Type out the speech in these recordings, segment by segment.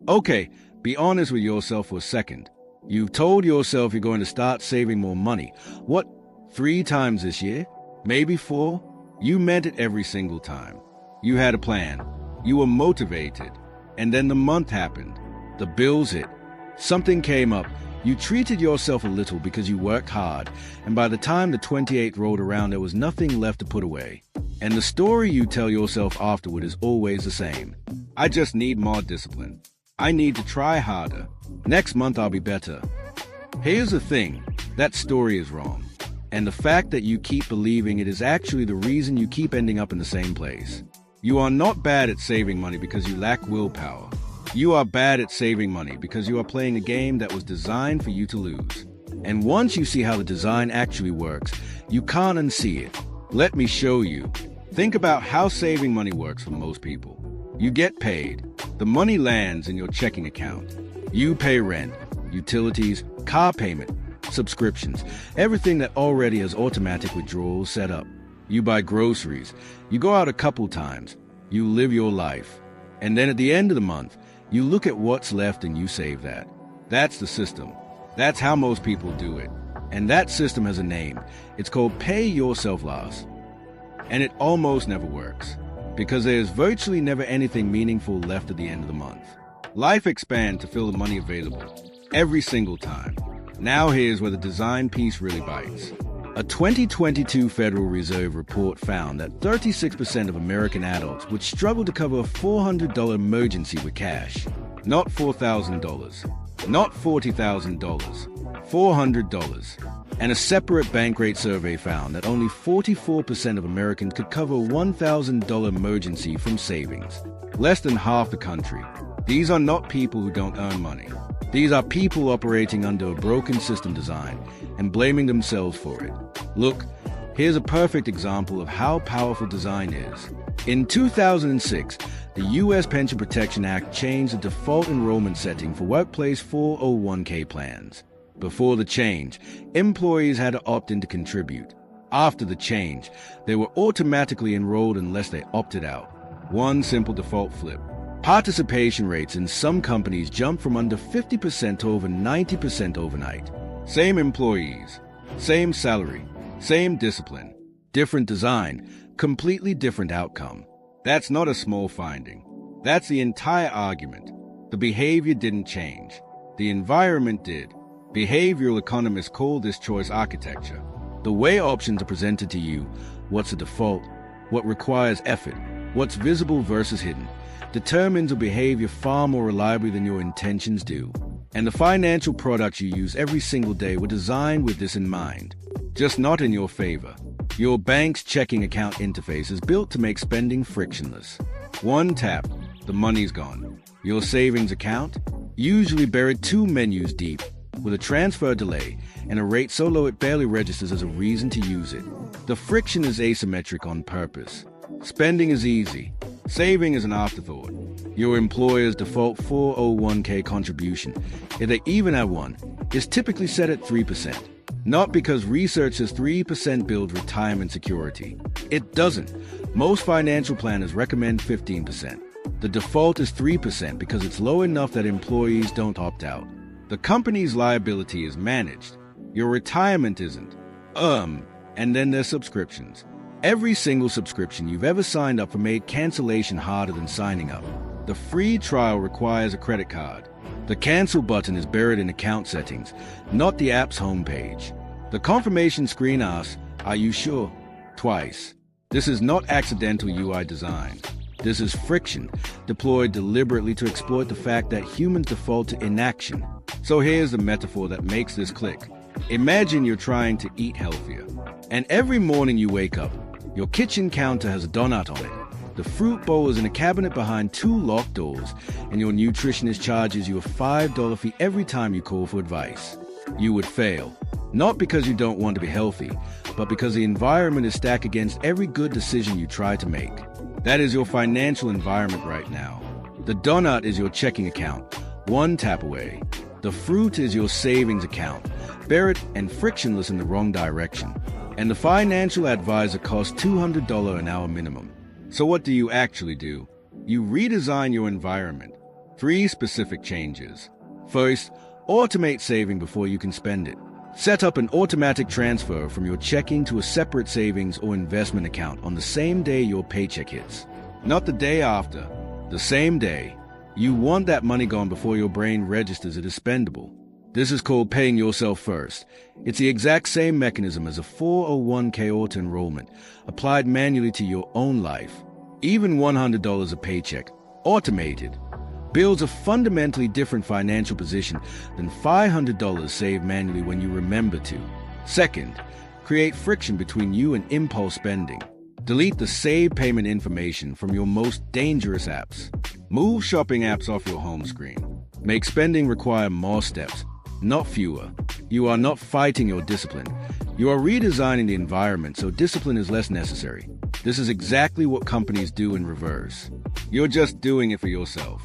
Okay, be honest with yourself for a second. You've told yourself you're going to start saving more money. What, 3 times this year? Maybe 4? You meant it every single time. You had a plan. You were motivated. And then the month happened. The bills hit. Something came up. You treated yourself a little because you worked hard, and by the time the 28th rolled around, there was nothing left to put away. And the story you tell yourself afterward is always the same. I just need more discipline. I need to try harder. Next month I'll be better. Here's the thing, that story is wrong. And the fact that you keep believing it is actually the reason you keep ending up in the same place. You are not bad at saving money because you lack willpower. You are bad at saving money because you are playing a game that was designed for you to lose. And once you see how the design actually works, you can't unsee it. Let me show you. Think about how saving money works for most people. You get paid. The money lands in your checking account. You pay rent, utilities, car payment, subscriptions, everything that already has automatic withdrawals set up. You buy groceries. You go out a couple times. You live your life. And then at the end of the month, you look at what's left and you save that. That's the system. That's how most people do it. And that system has a name. It's called pay yourself last. And it almost never works, because there's virtually never anything meaningful left at the end of the month. Life expands to fill the money available, every single time. Now here's where the design piece really bites. A 2022 Federal Reserve report found that 36% of American adults would struggle to cover a $400 emergency with cash. Not $4,000, not $40,000, $400. And a separate Bankrate survey found that only 44% of Americans could cover a $1,000 emergency from savings. Less than half the country. These are not people who don't earn money. These are people operating under a broken system design and blaming themselves for it. Look, here's a perfect example of how powerful design is. In 2006, the U.S. Pension Protection Act changed the default enrollment setting for workplace 401k plans. Before the change, employees had to opt in to contribute. After the change, they were automatically enrolled unless they opted out. One simple default flip. Participation rates in some companies jumped from under 50% to over 90% overnight. Same employees, same salary, same discipline, different design, completely different outcome. That's not a small finding. That's the entire argument. The behavior didn't change. The environment did. Behavioral economists call this choice architecture. The way options are presented to you, what's a default, what requires effort, what's visible versus hidden, determines a behavior far more reliably than your intentions do. And the financial products you use every single day were designed with this in mind, just not in your favor. Your bank's checking account interface is built to make spending frictionless. One tap, the money's gone. Your savings account, usually buried 2 menus deep, with a transfer delay and a rate so low it barely registers as a reason to use it. The friction is asymmetric on purpose. Spending is easy. Saving is an afterthought. Your employer's default 401k contribution, if they even have one, is typically set at 3%. Not because research says 3% builds retirement security. It doesn't. Most financial planners recommend 15%. The default is 3% because it's low enough that employees don't opt out. The company's liability is managed. Your retirement isn't. And then there's subscriptions. Every single subscription you've ever signed up for made cancellation harder than signing up. The free trial requires a credit card. The cancel button is buried in account settings, not the app's homepage. The confirmation screen asks, "Are you sure?" twice. This is not accidental UI design. This is friction, deployed deliberately to exploit the fact that humans default to inaction. So here's the metaphor that makes this click. Imagine you're trying to eat healthier, and every morning you wake up, your kitchen counter has a donut on it. The fruit bowl is in a cabinet behind 2 locked doors, and your nutritionist charges you a $5 fee every time you call for advice. You would fail, not because you don't want to be healthy, but because the environment is stacked against every good decision you try to make. That is your financial environment right now. The donut is your checking account, one tap away. The fruit is your savings account, buried and frictionless in the wrong direction. And the financial advisor costs $200 an hour minimum. So what do you actually do? You redesign your environment. 3 specific changes. First, automate saving before you can spend it. Set up an automatic transfer from your checking to a separate savings or investment account on the same day your paycheck hits. Not the day after, the same day. You want that money gone before your brain registers it as spendable. This is called paying yourself first. It's the exact same mechanism as a 401k auto-enrollment, applied manually to your own life. Even $100 a paycheck, automated, builds a fundamentally different financial position than $500 saved manually when you remember to. Second, create friction between you and impulse spending. Delete the saved payment information from your most dangerous apps. Move shopping apps off your home screen. Make spending require more steps, not fewer. You are not fighting your discipline. You are redesigning the environment so discipline is less necessary. This is exactly what companies do in reverse. You're just doing it for yourself.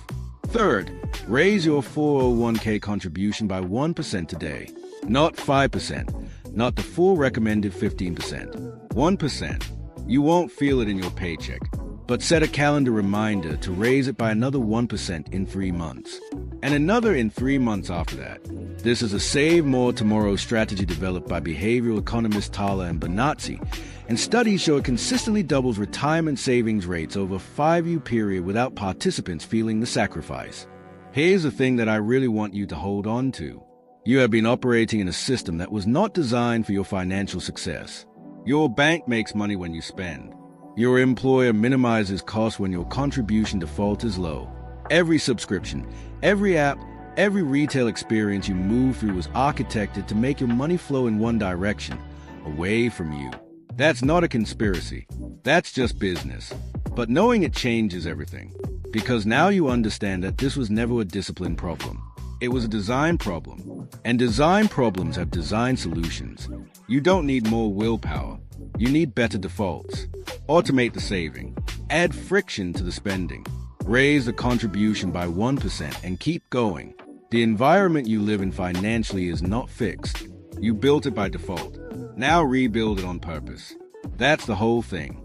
Third, raise your 401k contribution by 1% today. Not 5%, not the full recommended 15%. 1%. You won't feel it in your paycheck, but set a calendar reminder to raise it by another 1% in 3 months, and another in 3 months after that. This is a Save More Tomorrow strategy developed by behavioral economists Thaler and Bonazzi, and studies show it consistently doubles retirement savings rates over a 5-year period without participants feeling the sacrifice. Here's the thing that I really want you to hold on to. You have been operating in a system that was not designed for your financial success. Your bank makes money when you spend. Your employer minimizes costs when your contribution default is low. Every subscription, every app, every retail experience you move through was architected to make your money flow in one direction, away from you. That's not a conspiracy. That's just business. But knowing it changes everything. Because now you understand that this was never a discipline problem. It was a design problem. And design problems have design solutions. You don't need more willpower. You need better defaults. Automate the saving. Add friction to the spending. Raise the contribution by 1% and keep going. The environment you live in financially is not fixed. You built it by default. Now rebuild it on purpose. That's the whole thing.